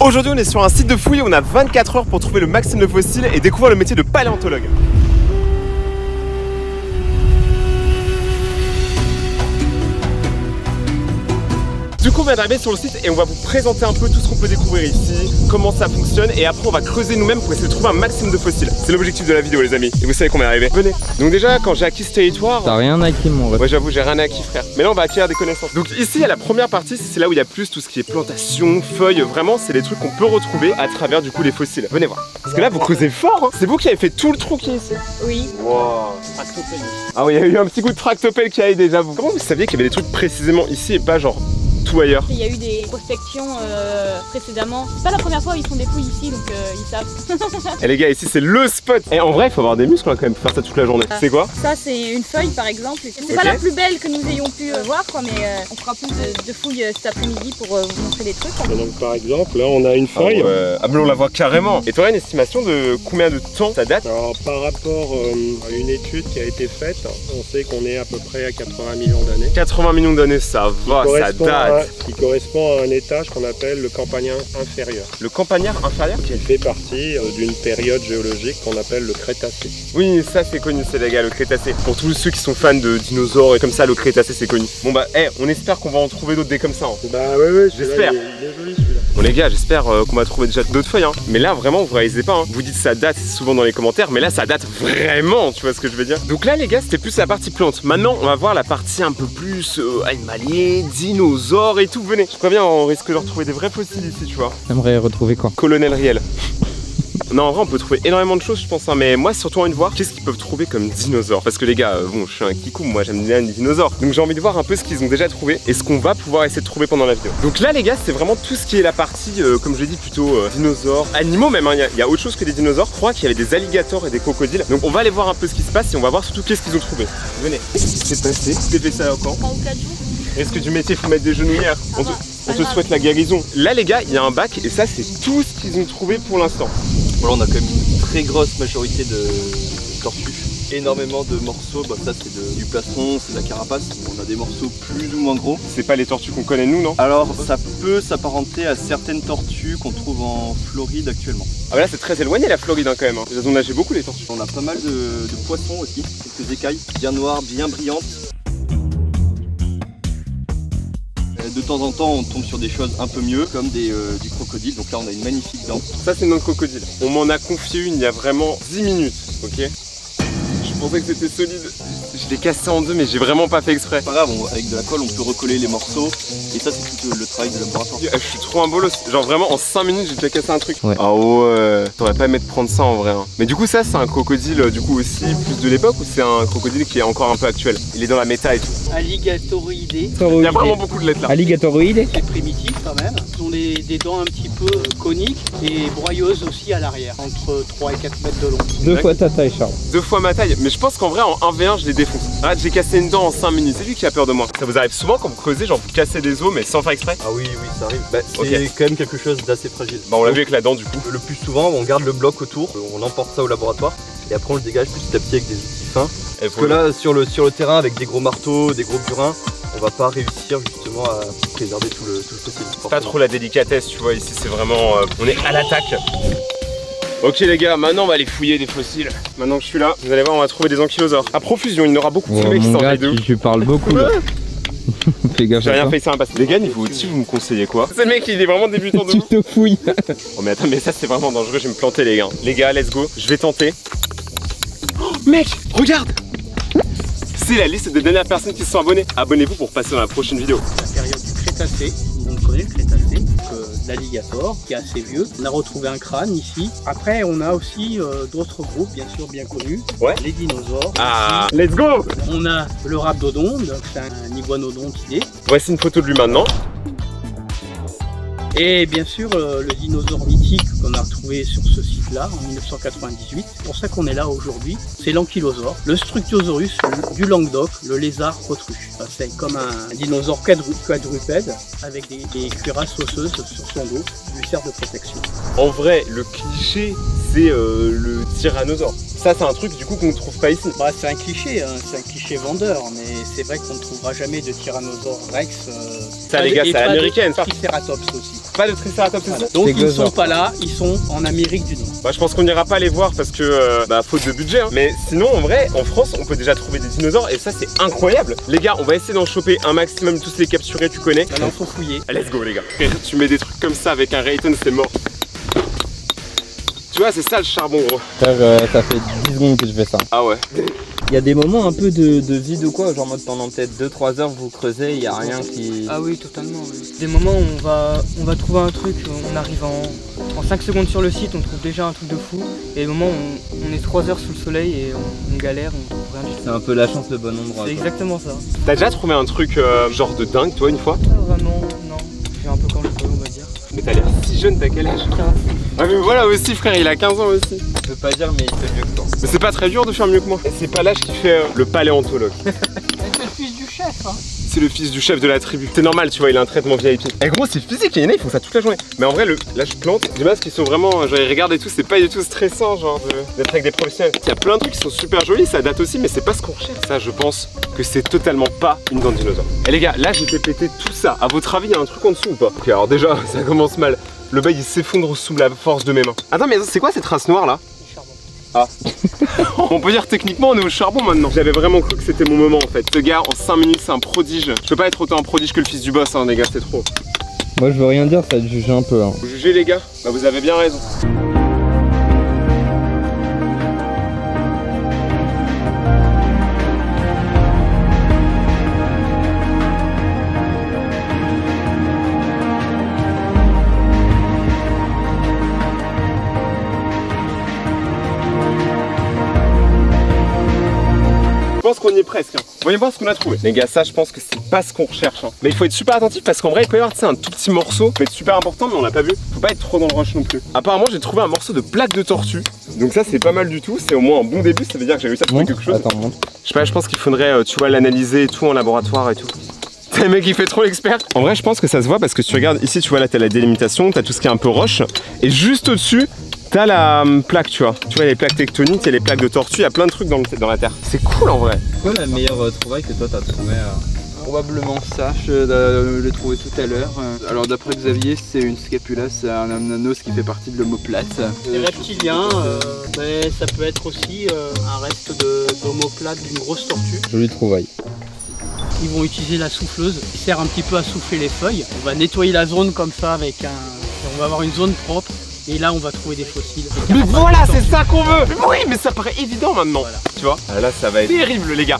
Aujourd'hui on est sur un site de fouille, on a 24 heures pour trouver le maximum de fossiles et découvrir le métier de paléontologue. Du coup on vient d'arriver sur le site et on va vous présenter un peu tout ce qu'on peut découvrir ici, comment ça fonctionne et après on va creuser nous-mêmes pour essayer de trouver un maximum de fossiles. C'est l'objectif de la vidéo les amis, et vous savez qu'on est arrivé. Venez. Donc déjà quand j'ai acquis ce territoire... T'as rien acquis mon ref. Ouais j'avoue j'ai rien acquis frère, mais là on va acquérir des connaissances. Donc ici il y a la première partie, c'est là où il y a plus tout ce qui est plantation, feuilles, vraiment c'est des trucs qu'on peut retrouver à travers du coup les fossiles. Venez voir. Parce que là vous creusez fort hein. C'est vous qui avez fait tout le trou qui est ici. Oui. Wow. Ah oui il y a eu un petit coup de tractopelle qui a aidé j'avoue. Comment vous saviez qu'il y avait des trucs précisément ici et pas genre tout ailleurs? Il y a eu des prospections précédemment. C'est pas la première fois où ils font des fouilles ici, donc ils savent. Et les gars, ici c'est le spot. Et en vrai, il faut avoir des muscles hein, quand même pour faire ça toute la journée. C'est quoi? Ça, c'est une feuille par exemple. C'est pas la plus belle que nous ayons pu voir, quoi, mais on fera plus de fouilles cet après-midi pour vous montrer des trucs. Et donc par exemple, là on a une feuille. Ah mais on la voit carrément. Et tu aurais une estimation de combien de temps ça date? Alors par rapport à une étude qui a été faite, on sait qu'on est à peu près à 80 millions d'années. 80 millions d'années, ça va, ça date. Qui correspond à un étage qu'on appelle le Campagnard inférieur. Le Campagnard inférieur? Qui fait partie d'une période géologique qu'on appelle le Crétacé. Oui, ça c'est connu, c'est les gars, le Crétacé. Pour tous ceux qui sont fans de dinosaures et comme ça, le Crétacé c'est connu. Bon bah, on espère qu'on va en trouver d'autres des comme ça. Hein. Bah ouais, j'espère. Il est joli celui-là. Bon les gars, j'espère qu'on va trouver déjà d'autres feuilles. Hein. Mais là vraiment, vous réalisez pas. Hein. Vous dites ça date souvent dans les commentaires, mais là ça date vraiment, tu vois ce que je veux dire. Donc là les gars, c'était plus la partie plante. Maintenant, on va voir la partie un peu plus animalier, dinosaures et tout. Venez, je préviens, on risque de retrouver des vrais fossiles ici, tu vois. T'aimerais retrouver quoi? Colonel Riel. Non, en vrai, on peut trouver énormément de choses, je pense, hein, mais moi, surtout envie de voir qu'est-ce qu'ils peuvent trouver comme dinosaures. Parce que les gars, bon, je suis un kikou, moi, j'aime bien les dinosaures. Donc, j'ai envie de voir un peu ce qu'ils ont déjà trouvé et ce qu'on va pouvoir essayer de trouver pendant la vidéo. Donc là, les gars, c'est vraiment tout ce qui est la partie, comme je l'ai dit, plutôt dinosaures, animaux même. Hein, il y a autre chose que des dinosaures. Je crois qu'il y avait des alligators et des crocodiles. Donc, on va aller voir un peu ce qui se passe et on va voir surtout qu'est-ce qu'ils ont trouvé. Venez. C'est passé. Tu fait ça encore? 3 ou 4 jours. Est-ce que du métier, faut mettre des genouillères? On te souhaite la guérison. Là, les gars, il y a un bac et ça, c'est tout ce qu'ils ont trouvé pour l'instant. Voilà, on a quand même une très grosse majorité de tortues. Énormément de morceaux, bah ça c'est du plastron, c'est de la carapace. On a des morceaux plus ou moins gros. C'est pas les tortues qu'on connaît nous, non? Alors ça peut s'apparenter à certaines tortues qu'on trouve en Floride actuellement. Ah bah là c'est très éloigné la Floride hein, quand même. Hein. Elles ont nagé beaucoup les tortues. On a pas mal de poissons aussi, quelques écailles bien noires, bien brillantes. De temps en temps on tombe sur des choses un peu mieux comme du crocodile, donc là on a une magnifique dent. Ça c'est notre crocodile, on m'en a confié une il y a vraiment 10 minutes, ok? Je pensais que c'était solide, je l'ai cassé en deux mais j'ai vraiment pas fait exprès. Pas grave, avec de la colle on peut recoller les morceaux et ça c'est tout le travail de laboratoire. Je suis trop un bolos, genre vraiment en 5 minutes j'ai déjà cassé un truc. Ouais. Ah ouais, t'aurais pas aimé te prendre ça en vrai. Hein. Mais du coup ça c'est un crocodile du coup aussi plus de l'époque ou c'est un crocodile qui est encore un peu actuel? Il est dans la méta et tout. Alligatoroidé. Il y a vraiment beaucoup de lettres là. Alligatoroïde. C'est primitif quand même. Ils ont des dents un petit peu coniques et broyeuses aussi à l'arrière, entre 3 et 4 mètres de long. 2 fois ta taille, Charles. 2 fois ma taille, mais je pense qu'en vrai en 1v1 je les défonce. Arrête, j'ai cassé une dent en 5 minutes, c'est lui qui a peur de moi. Ça vous arrive souvent quand vous creusez, genre vous cassez des os mais sans faire exprès? Ah oui, ça arrive. Bah, c'est quand même quelque chose d'assez fragile. Bah on l'a vu avec la dent du coup. Le plus souvent, on garde le bloc autour, on emporte ça au laboratoire et après on le dégage petit à petit avec des outils fins. Parce que là, sur le terrain, avec des gros marteaux, des gros burins, on va pas réussir justement à préserver tout le fossile. C'est pas trop la délicatesse, tu vois, ici c'est vraiment... on est à l'attaque. Ok les gars, maintenant on va aller fouiller des fossiles. Maintenant que je suis là, vous allez voir, on va trouver des ankylosaures. À profusion, il y en aura beaucoup. Oh, Ce mec qui mon s'en gars, fait de ouf. tu parles beaucoup là. Fais gaffe. J'ai rien fait, ça va passer. Les gars, niveau outil, vous me conseillez quoi? Ce mec il est vraiment débutant de Tu ouf. te fouilles. Oh mais attends, mais ça c'est vraiment dangereux, je vais me planter les gars. Les gars, let's go, je vais tenter. Oh, mec, regarde! C'est la liste des dernières personnes qui se sont abonnées. Abonnez-vous pour passer dans la prochaine vidéo. La période du Crétacé, on connaît le Crétacé, l'alligator qui est assez vieux. On a retrouvé un crâne ici. Après on a aussi d'autres groupes bien sûr bien connus. Ouais. Les dinosaures. Ah, let's go! On a le rhabdodon, donc c'est un iguanodontidé. Voici une photo de lui maintenant. Et bien sûr le dinosaure mythique qu'on a retrouvé sur ce site-là en 1998. C'est pour ça qu'on est là aujourd'hui. C'est l'ankylosaure, le Structosaurus du Languedoc, le lézard autruche. C'est comme un dinosaure quadrupède avec des cuirasses osseuses sur son dos, lui sert de protection. En vrai, le cliché, c'est le tyrannosaure. Ça, c'est un truc du coup qu'on ne trouve pas ici. Bah, c'est un cliché, hein, c'est un cliché vendeur, mais c'est vrai qu'on ne trouvera jamais de Tyrannosaure Rex. Ça, les gars, c'est à l'américaine, ça. Triceratops aussi. Pas de Triceratops ici. Donc ils ne Stégosaure. sont pas là, ils sont en Amérique du Nord. Bah, je pense qu'on n'ira pas les voir parce que faute de budget. Hein. Mais sinon, en vrai, en France, on peut déjà trouver des dinosaures et ça, c'est incroyable. Les gars, on va essayer d'en choper un maximum, tous les capturer, tu connais. Maintenant, faut fouiller. Let's go, les gars. Tu mets des trucs comme ça avec un Rayton, c'est mort. Tu vois, c'est ça le charbon, gros. Frère, ça fait 10 secondes que je fais ça. Ah ouais. Il y a des moments un peu de vide ou quoi, genre mode pendant peut-être 2-3 heures vous creusez, il n'y a rien qui... Ah oui, totalement. Oui. Des moments où on va trouver un truc, on arrive en 5 secondes sur le site, on trouve déjà un truc de fou. Et des moments où on est 3 heures sous le soleil et on galère, on trouve rien du tout. C'est un peu la chance, le bon endroit. C'est exactement ça. T'as déjà trouvé un truc genre de dingue, toi, une fois? Vraiment, non. Je fais un peu quand je peux, on va dire. Mais t'as l'air si jeune, t'as quel âge? 15. Ah mais voilà aussi, frère, il a 15 ans aussi. Je peux pas dire, mais il fait mieux que toi. Mais c'est pas très dur de faire mieux que moi. Et c'est pas l'âge qui fait le paléontologue. C'est le fils du chef, hein. C'est le fils du chef de la tribu. C'est normal, tu vois, il a un traitement VIP. Et gros, c'est physique, il y en a, ils font ça toute la journée. Mais en vrai, là, je plante. Des masques qui sont vraiment, genre, ils regardent et tout, c'est pas du tout stressant, genre, d'être avec des professionnels. Il y a plein de trucs qui sont super jolis, ça date aussi, mais c'est pas ce qu'on recherche. Ça, je pense que c'est totalement pas une dent de dinosaure. Et les gars, là, j'ai fait péter tout ça. À votre avis, il y a un truc en dessous ou pas? Ok, alors déjà, ça commence mal. Le bail, il s'effondre sous la force de mes mains. Attends, mais c'est quoi cette trace noire là? Ah. On peut dire techniquement on est au charbon maintenant. J'avais vraiment cru que c'était mon moment en fait. Ce gars en 5 minutes c'est un prodige. Je peux pas être autant un prodige que le fils du boss hein les gars, c'est trop. Moi je veux rien dire, ça te juge un peu. Hein. Vous jugez les gars? Bah vous avez bien raison. Je pense qu'on y est presque. Hein. Voyons voir ce qu'on a trouvé. Les gars, ça, je pense que c'est pas ce qu'on recherche. Hein. Mais il faut être super attentif parce qu'en vrai, il peut y avoir un tout petit morceau, mais super important, mais on l'a pas vu. Faut pas être trop dans le rush non plus. Apparemment, j'ai trouvé un morceau de plaque de tortue. Donc ça, c'est pas mal du tout. C'est au moins un bon début. Ça veut dire que j'ai réussi à trouver quelque chose. Attends, montre. Je sais pas, je pense qu'il faudrait, tu vois, l'analyser et tout en laboratoire et tout. Le mec il fait trop l'expert. En vrai je pense que ça se voit parce que si tu regardes ici, tu vois là t'as la délimitation, t'as tout ce qui est un peu roche. Et juste au-dessus, t'as la plaque, tu vois. Tu vois les plaques tectoniques, il y a les plaques de tortue, il y a plein de trucs dans la terre. C'est cool en vrai. C'est quoi la meilleure trouvaille que toi t'as trouvé? Probablement ça, je l'ai trouvé tout à l'heure. Alors d'après Xavier, c'est une scapula, c'est un ananos qui fait partie de l'omoplate. Les reptiliens, mais ça peut être aussi un reste d'omoplate d'une grosse tortue. Jolie trouvaille. Ils vont utiliser la souffleuse qui sert un petit peu à souffler les feuilles. On va nettoyer la zone comme ça avec un... On va avoir une zone propre et là on va trouver des fossiles. Mais voilà, c'est ça qu'on veut. Oui, mais ça paraît évident maintenant. Voilà. Tu vois, là ça va être terrible les gars.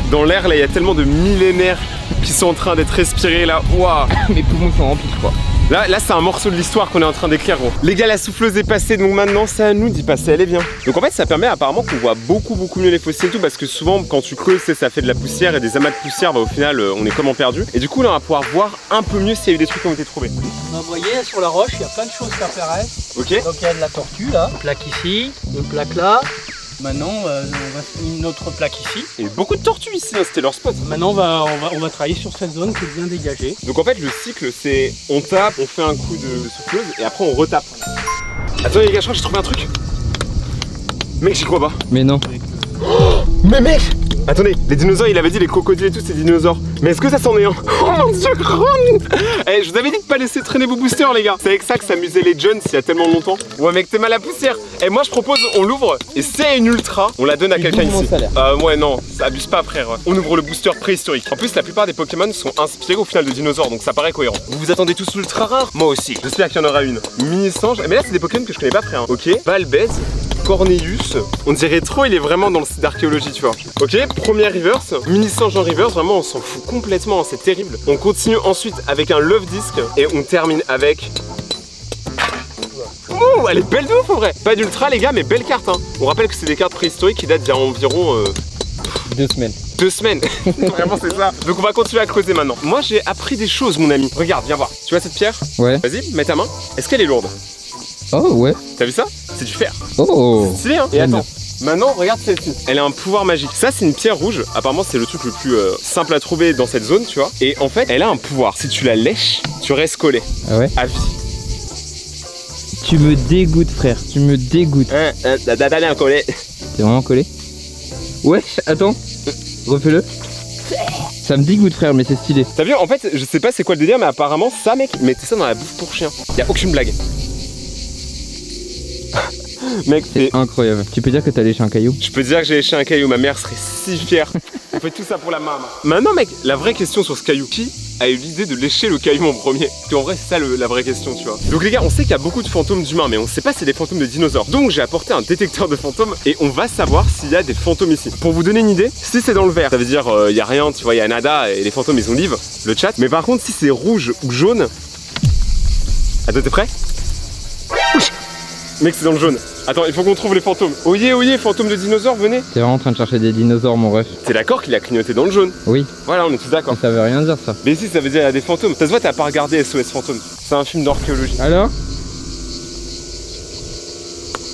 Dans l'air là, il y a tellement de millénaires qui sont en train d'être respirés là. Waouh. Mes poumons sont remplis, je crois. Là c'est un morceau de l'histoire qu'on est en train d'écrire gros. Les gars, la souffleuse est passée, donc maintenant c'est à nous d'y passer, elle est bien. Donc en fait ça permet apparemment qu'on voit beaucoup mieux les fossiles et tout, parce que souvent quand tu creuses ça fait de la poussière et des amas de poussière, bah au final on est comme en perdu. Et du coup là on va pouvoir voir un peu mieux s'il y a eu des trucs qui ont été trouvés. Vous voyez sur la roche il y a plein de choses qui apparaissent. Ok. Donc il y a de la tortue là, une plaque ici, une plaque là. Maintenant on va une autre plaque ici. Et beaucoup de tortues ici, hein, c'était leur spot. Maintenant on va travailler sur cette zone qui est bien dégagée. Donc en fait le cycle c'est on tape, on fait un coup de souffleuse et après on retape. Attends les gars, je crois que j'ai trouvé un truc. Mec, j'y crois pas. Mais non. Oh, mais mec, attendez, les dinosaures, il avait dit les crocodiles et tout, c'est dinosaures. Mais est-ce que ça s'en est un? Oh mon dieu, Eh, je vous avais dit de pas laisser traîner vos boosters les gars. C'est avec ça que s'amusaient les jeunes il y a tellement longtemps. Ouais mec, t'es mal à poussière. Et moi je propose, on l'ouvre et c'est une ultra, on la donne à quelqu'un ici. Ouais non, ça abuse pas frère. On ouvre le booster préhistorique. En plus la plupart des Pokémon sont inspirés au final de dinosaures, donc ça paraît cohérent. Vous vous attendez tous ultra rares? Moi aussi. J'espère qu'il y en aura une. Mini-singe, mais là c'est des Pokémon que je connais pas frère. Ok, Balbez, Cornelius, on dirait trop, il est vraiment dans le site d'archéologie, tu vois. Ok, première reverse, mini-singe en reverse, vraiment on s'en fout complètement, c'est terrible. On continue ensuite avec un love disc et on termine avec... Ouh, elle est belle de ouf en vrai. Pas d'ultra les gars, mais belle carte hein. On rappelle que c'est des cartes préhistoriques qui datent d'il y a environ... 2 semaines. 2 semaines. Vraiment c'est ça. Donc on va continuer à creuser maintenant. Moi j'ai appris des choses mon ami. Regarde, viens voir. Tu vois cette pierre? Ouais. Vas-y, mets ta main. Est-ce qu'elle est lourde? Oh ouais. T'as vu ça? C'est du fer. Oh. C'est stylé hein. Et attends. Maintenant, regarde celle-ci. Elle a un pouvoir magique. Ça, c'est une pierre rouge. Apparemment, c'est le truc le plus simple à trouver dans cette zone, tu vois. Et en fait, elle a un pouvoir. Si tu la lèches, tu restes collé. Ah ouais? À vie. Tu me dégoûtes, frère. Tu me dégoûtes. La dada est collée. T'es vraiment collé? Ouais, attends. Refais-le. Ça me dégoûte frère, mais c'est stylé. T'as vu, en fait, je sais pas c'est quoi le délire, mais apparemment, ça, mec, mettez ça dans la bouffe pour chien. Y'a aucune blague. Mec, c'est incroyable. Tu peux dire que t'as léché un caillou? Je peux dire que j'ai léché un caillou, ma mère serait si fière. On fait tout ça pour la maman. Maintenant, mec, la vraie question sur ce caillou, qui a eu l'idée de lécher le caillou en premier? Parce qu'en vrai, c'est ça la vraie question, tu vois. Donc les gars, on sait qu'il y a beaucoup de fantômes d'humains, mais on sait pas si c'est des fantômes de dinosaures. Donc j'ai apporté un détecteur de fantômes et on va savoir s'il y a des fantômes ici. Pour vous donner une idée, si c'est dans le vert, ça veut dire il y a rien, tu vois, il y a nada et les fantômes ils ont live, le chat. Mais par contre, si c'est rouge ou jaune, attends, t'es prêt? Mec, c'est dans le jaune. Attends, il faut qu'on trouve les fantômes. Oyez, fantômes de dinosaures, venez. T'es vraiment en train de chercher des dinosaures, mon ref. T'es d'accord qu'il a clignoté dans le jaune? Oui. Voilà, on est tous d'accord. Ça veut rien dire, ça. Mais si, ça veut dire qu'il y a des fantômes. Ça se voit, t'as pas regardé SOS Fantômes. C'est un film d'archéologie. Alors?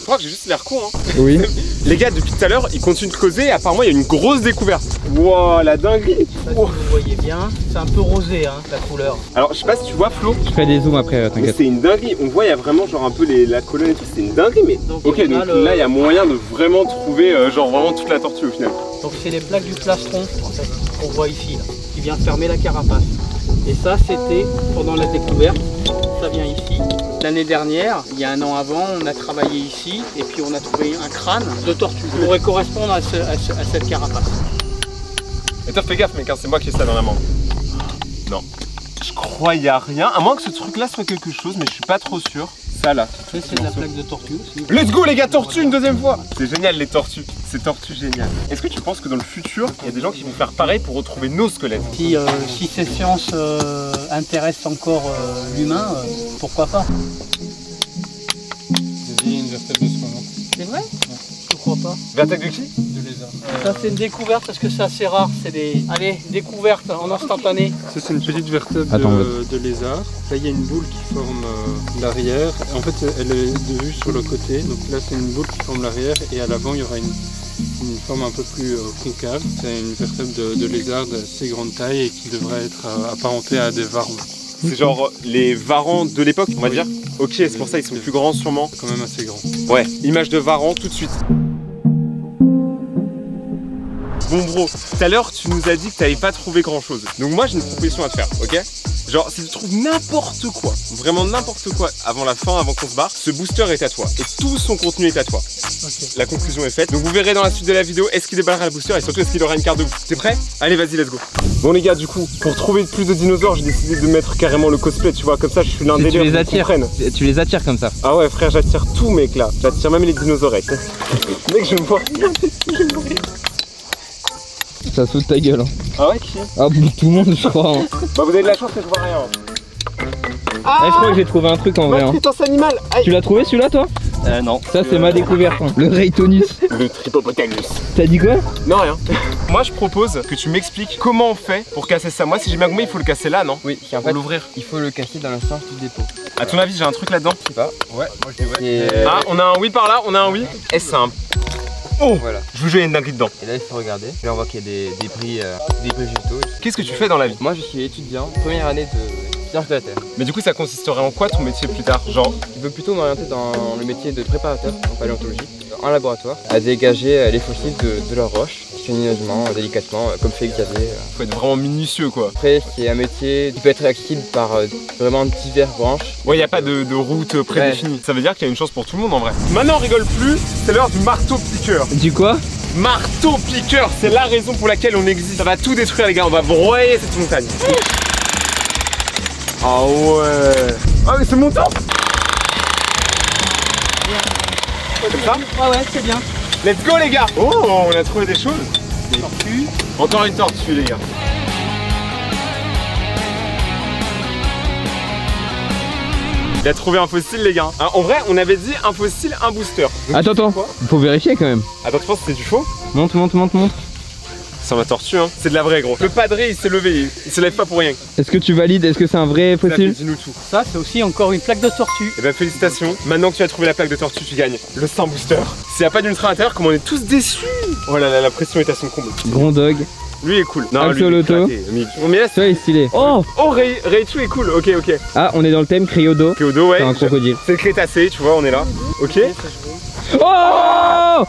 Je crois que j'ai juste l'air con, hein. Oui. Les gars, depuis tout à l'heure, ils continuent de causer et apparemment, il y a une grosse découverte. Wow, la dinguerie. Ça, si vous voyez bien, c'est un peu rosé, hein, la couleur. Alors, je sais pas si tu vois, Flo. Je ferai des zooms après, t'inquiète. C'est une dinguerie. On voit, il y a vraiment genre un peu la colonne et tout. C'est une dinguerie, mais. Donc, ok, donc là, il y a moyen de vraiment trouver genre vraiment toute la tortue au final. Donc, c'est les plaques du plastron, en fait, qu'on voit ici, là, qui vient fermer la carapace. Et ça, c'était pendant la découverte. Ça vient ici. L'année dernière, il y a un an avant, on a travaillé ici et puis on a trouvé un crâne de tortue qui pourrait correspondre à cette carapace. Et toi, fais gaffe, mec, hein, c'est moi qui ai ça dans la main. Non. Je crois qu'il n'y a rien, à moins que ce truc-là soit quelque chose, mais je suis pas trop sûr. Ça là. C'est de la plaque de tortue aussi. Let's go les gars, tortue une deuxième fois. C'est génial les tortues, c'est tortue génial. Est-ce que tu penses que dans le futur, il y a des gens qui vont faire pareil pour retrouver nos squelettes? Si ces sciences intéressent encore l'humain, pourquoi pas? C'est vrai? Je crois pas. Vertèbre de qui? De lézard. Ça c'est une découverte parce que c'est assez rare, c'est des découvertes en instantané. Ça c'est une petite vertèbre de lézard. Là il y a une boule qui forme l'arrière. En fait elle est de vue sur le côté. Donc là c'est une boule qui forme l'arrière et à l'avant il y aura une forme un peu plus concave. C'est une vertèbre de lézard d'assez grande taille et qui devrait être apparentée à des varans. C'est genre les varans de l'époque, on va dire? Ok, c'est pour ça ils sont plus grands sûrement. Quand même assez grand. Ouais, image de varan tout de suite. Bon bro, tout à l'heure tu nous as dit que t'avais pas trouvé grand chose. Donc moi j'ai une proposition à te faire, ok? Genre si tu trouves n'importe quoi, vraiment n'importe quoi avant la fin, avant qu'on se barre, ce booster est à toi. Et tout son contenu est à toi. Okay. La conclusion est faite. Donc vous verrez dans la suite de la vidéo est-ce qu'il déballera le booster et surtout est-ce qu'il aura une carte de ouf. T'es prêt? Allez vas-y, let's go. Bon les gars, du coup, pour trouver plus de dinosaures, j'ai décidé de mettre carrément le cosplay, tu vois, comme ça je suis l'un des tu les attires. Tu les attires comme ça. Ah ouais frère, j'attire tout mec là. J'attire même les dinosaures. Mec, je me vois rien. Ça saute ta gueule. Hein. Ah ouais, qui? Ah bon, tout le monde je crois. Hein. Bah vous avez de la chance que je vois rien. Ah je crois que j'ai trouvé un truc en vrai. Hein. Animal. Tu l'as trouvé celui-là toi? Non. Ça c'est ma découverte. Hein. Le Raytonus. Le Tripopotamus. T'as dit quoi? Non rien. Moi je propose que tu m'expliques comment on fait pour casser ça. Moi si j'ai bien compris il faut le casser là, non? Oui, en fait, l'ouvrir. Il faut le casser dans le sens du dépôt. A ton avis j'ai un truc là-dedans? Je sais pas. Ouais, moi je dis ouais. Ah on a un oui par là, on a un oui. Et c'est un... Oh voilà. Je vous jette une dinguerie dedans. Et là il faut regarder. Là on voit qu'il y a des débris végétaux. Qu'est-ce que tu fais dans la vie? Moi je suis étudiant, première année de sciences de la Terre. Mais du coup ça consisterait en quoi ton métier plus tard? Genre je veux plutôt m'orienter dans le métier de préparateur en paléontologie, en laboratoire, à dégager les fossiles de leurs roches, soigneusement, délicatement, comme fait Xavier. Faut être vraiment minutieux quoi. Après c'est un métier qui peut être accessible par vraiment diverses branches. Ouais, y a pas de route prédéfinie. Ouais. Ça veut dire qu'il y a une chance pour tout le monde en vrai. Maintenant on rigole plus, c'est l'heure du marteau-piqueur. Du quoi? Marteau-piqueur, c'est la raison pour laquelle on existe. Ça va tout détruire les gars, on va broyer cette montagne. Ah ouais. Ah mais c'est mon temps. Comme ça? Ouais c'est bien. Let's go les gars. Oh on a trouvé des choses. Des tortues. Encore une tortue les gars. Il a trouvé un fossile les gars. En vrai on avait dit un fossile, un booster. Donc, attends, faut vérifier quand même. Attends, tu penses que c'est du faux? Monte. C'est ma tortue hein, c'est de la vraie gros. Le padré il s'est levé, il se lève pas pour rien. Est-ce que tu valides? Est-ce que c'est un vrai fossile? Dis-nous tout. Ça c'est aussi encore une plaque de tortue. Et ben félicitations, maintenant que tu as trouvé la plaque de tortue tu gagnes le Saint Booster. S'il n'y a pas d'ultra à l'intérieur, comme on est tous déçus. Oh là là, la pression est à son comble. Grondog. Lui est cool. Non, Absoluto. Mais là c'est stylé. Oh Raichu est cool, ok. Ah on est dans le thème Cryodo. Cryodo ouais. C'est un crocodile. C'est le Crétacé, tu vois, on est là. Ok. Oh!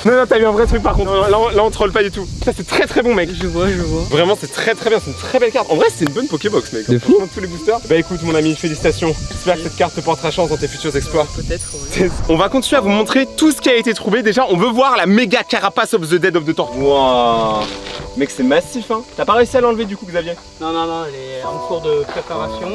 Non, t'as eu un vrai truc par contre. Non, là on troll pas du tout. Ça c'est très bon mec. Je vois. Vraiment c'est très bien, c'est une très belle carte. En vrai c'est une bonne Pokébox mec. De fou. Tous les boosters. Bah écoute mon ami, félicitations. J'espère que cette carte te portera chance dans tes futurs exploits. Peut-être. Ouais. On va continuer à vous montrer tout ce qui a été trouvé. Déjà on veut voir la méga carapace of the dead of the tortue. Waouh. Mec c'est massif hein. T'as pas réussi à l'enlever du coup Xavier? Non, elle est en cours de préparation.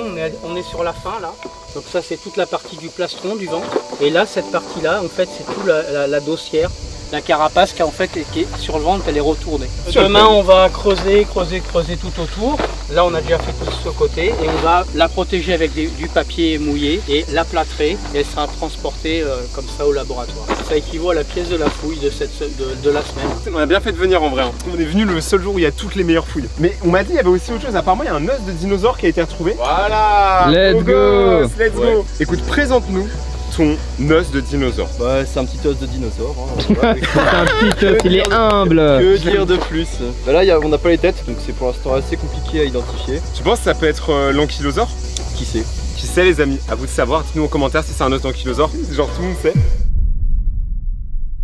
On est sur la fin là. Donc ça c'est toute la partie du plastron du ventre. Et là cette partie là en fait c'est tout la dossière. La carapace qui en fait qui est sur le ventre, elle est retournée. Demain on va creuser tout autour. Là on a déjà fait tout ce côté et on va la protéger avec du papier mouillé et la plâtrer et elle sera transportée comme ça au laboratoire. Ça équivaut à la pièce de la fouille de la semaine. On a bien fait de venir en vrai. On est venu le seul jour où il y a toutes les meilleures fouilles. Mais on m'a dit il y avait aussi autre chose. Apparemment il y a un os de dinosaure qui a été retrouvé. Voilà. Let's go. Let's go. Écoute, présente-nous ton os de dinosaure. Bah c'est un petit os de dinosaure. Hein, C'est un petit os, il est humble. Que dire de plus? Bah là on n'a pas les têtes, donc c'est pour l'instant assez compliqué à identifier. Tu penses que ça peut être l'ankylosaure? Qui sait? Qui sait les amis? À vous de savoir, dites-nous en commentaire si c'est un os d'ankylosaure. Genre tout le monde sait.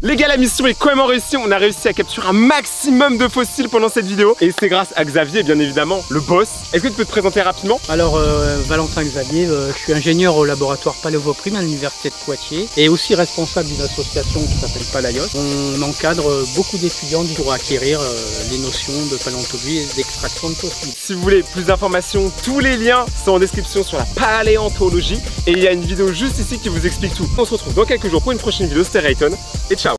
Les gars, la mission est quand même réussie. On a réussi à capturer un maximum de fossiles pendant cette vidéo. Et c'est grâce à Xavier, bien évidemment, le boss. Est-ce que tu peux te présenter rapidement? Alors, Valentin Xavier, je suis ingénieur au laboratoire Paléovoprime à l'université de Poitiers et aussi responsable d'une association qui s'appelle Palayos. On encadre beaucoup d'étudiants pour acquérir les notions de paléontologie et d'extraction de fossiles. Si vous voulez plus d'informations, tous les liens sont en description sur la paléontologie. Et il y a une vidéo juste ici qui vous explique tout. On se retrouve dans quelques jours pour une prochaine vidéo. C'était Rayton et ciao.